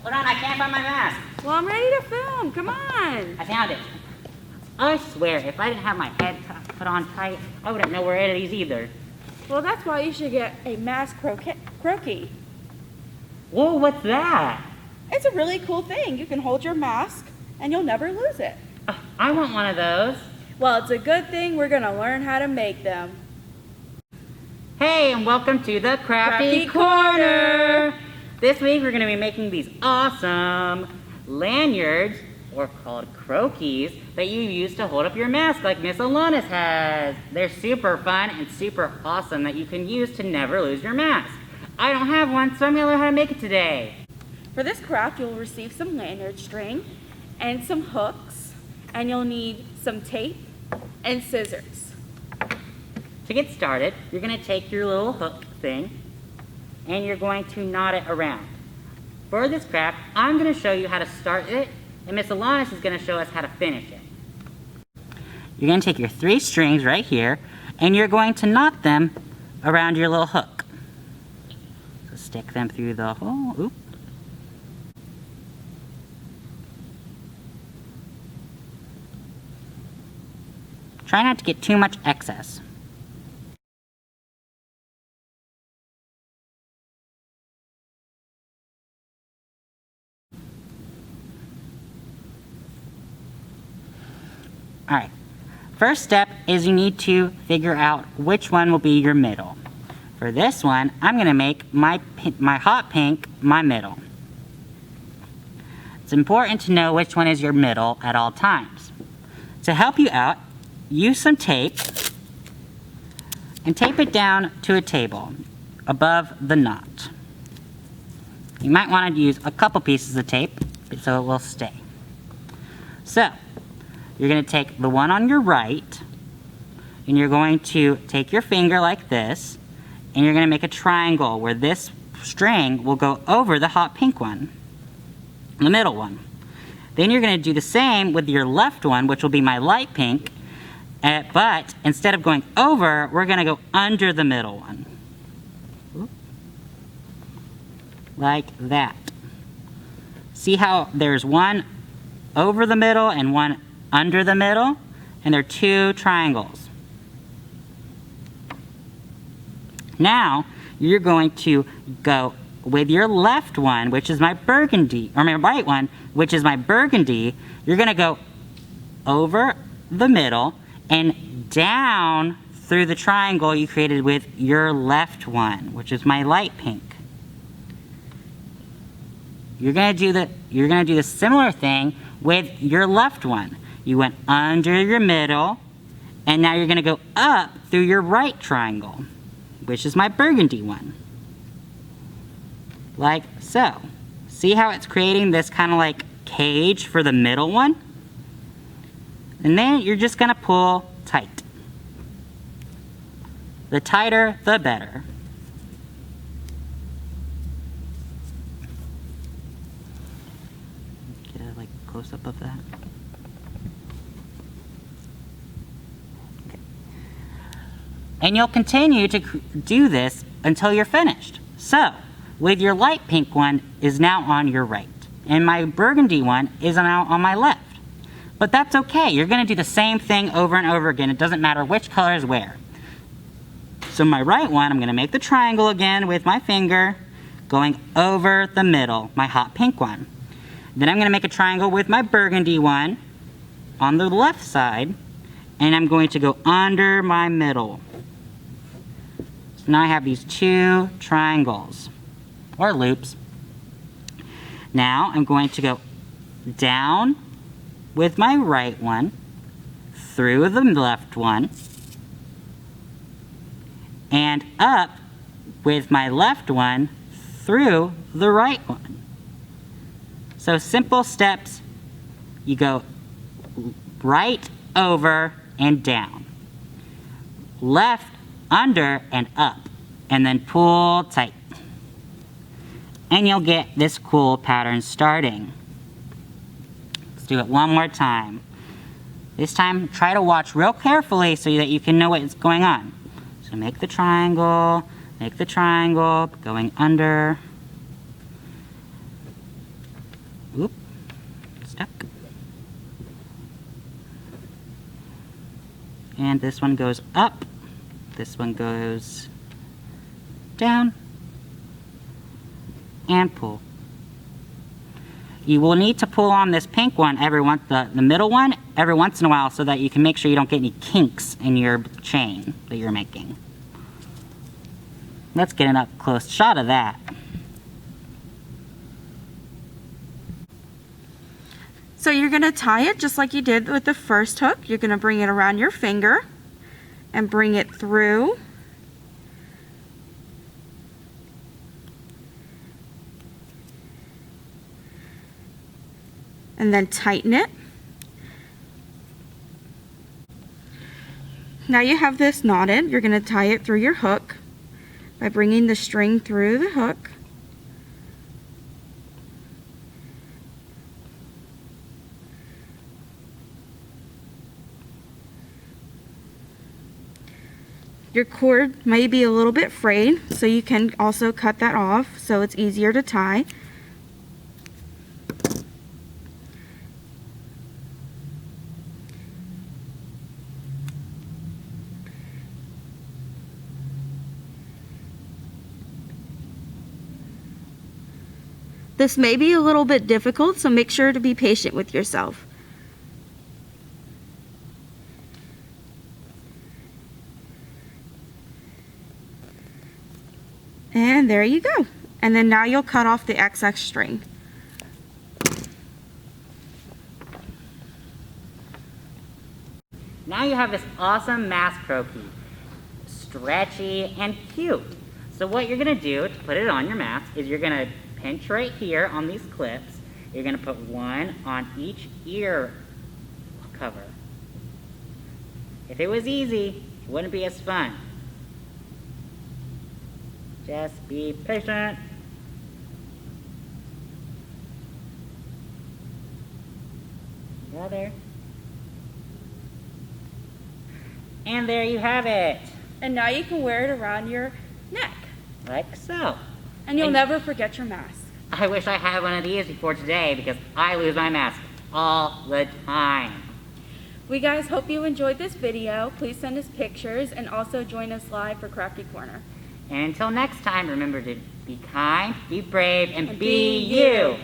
Hold on, I can't find my mask. Well, I'm ready to film. Come on. I found it. I swear, if I didn't have my head put on tight, I wouldn't know where it is either. Well, that's why you should get a mask croaky. Whoa, what's that? It's a really cool thing. You can hold your mask and you'll never lose it. I want one of those. Well, it's a good thing we're going to learn how to make them. Hey, and welcome to the Crafty Corner. This week we're going to be making these awesome lanyards, or called Croakies, that you use to hold up your mask like Miss Alanis has. They're super fun and super awesome that you can use to never lose your mask. I don't have one, so I'm going to learn how to make it today. For this craft, you'll receive some lanyard string and some hooks, and you'll need some tape and scissors. To get started, you're going to take your little hook thing and you're going to knot it around. For this craft, I'm going to show you how to start it, and Miss Alanis is going to show us how to finish it. You're going to take your 3 strings right here and you're going to knot them around your little hook. So stick them through the hole. Oop. Try not to get too much excess. Alright, first step is you need to figure out which one will be your middle. For this one, I'm going to make my hot pink my middle. It's important to know which one is your middle at all times. To help you out, use some tape and tape it down to a table above the knot. You might want to use a couple pieces of tape so it will stay. So, you're going to take the one on your right and you're going to take your finger like this and you're going to make a triangle where this string will go over the hot pink one, the middle one. Then you're going to do the same with your left one, which will be my light pink, but instead of going over, we're going to go under the middle one. Like that. See how there's one over the middle and one under the middle, and they're 2 triangles. Now, you're going to go with your left one, which is my burgundy, or my right one, which is my burgundy. You're going to go over the middle and down through the triangle you created with your left one, which is my light pink. You're going to do the similar thing with your left one. You went under your middle, and now you're going to go up through your right triangle, which is my burgundy one. Like so. See how it's creating this kind of like cage for the middle one? And then you're just going to pull tight. The tighter, the better. Get a like close up of that. And you'll continue to do this until you're finished. So, with your light pink one is now on your right, and my burgundy one is now on my left. But that's okay, you're going to do the same thing over and over again. It doesn't matter which color is where. So my right one, I'm going to make the triangle again with my finger, going over the middle, my hot pink one. Then I'm going to make a triangle with my burgundy one on the left side, and I'm going to go under my middle. Now I have these 2 triangles, or loops. Now I'm going to go down with my right one, through the left one, and up with my left one, through the right one. So simple steps, you go right, over, and down. Left, under, and up, and then pull tight. And you'll get this cool pattern starting. Let's do it one more time. This time, try to watch real carefully so that you can know what's going on. So make the triangle, going under, Oop, stuck. And this one goes up. This one goes down. And pull. You will need to pull on this pink one the middle one every once in a while so that you can make sure you don't get any kinks in your chain that you're making. Let's get an up close shot of that. So you're going to tie it just like you did with the first hook. You're going to bring it around your finger and bring it through. And then tighten it. Now you have this knotted. You're going to tie it through your hook by bringing the string through the hook. Your cord may be a little bit frayed, so you can also cut that off so it's easier to tie. This may be a little bit difficult, so make sure to be patient with yourself. And there you go. And then now you'll cut off the XX string. Now you have this awesome mask croakie. Stretchy and cute. So what you're going to do to put it on your mask is you're going to pinch right here on these clips. You're going to put one on each ear cover. If it was easy, it wouldn't be as fun. Just be patient. Another. And there you have it. And now you can wear it around your neck. Like so. And you'll never forget your mask. I wish I had one of these before today because I lose my mask all the time. We guys hope you enjoyed this video. Please send us pictures and also join us live for Crafty Corner. And until next time, remember to be kind, be brave, and And be be you. you.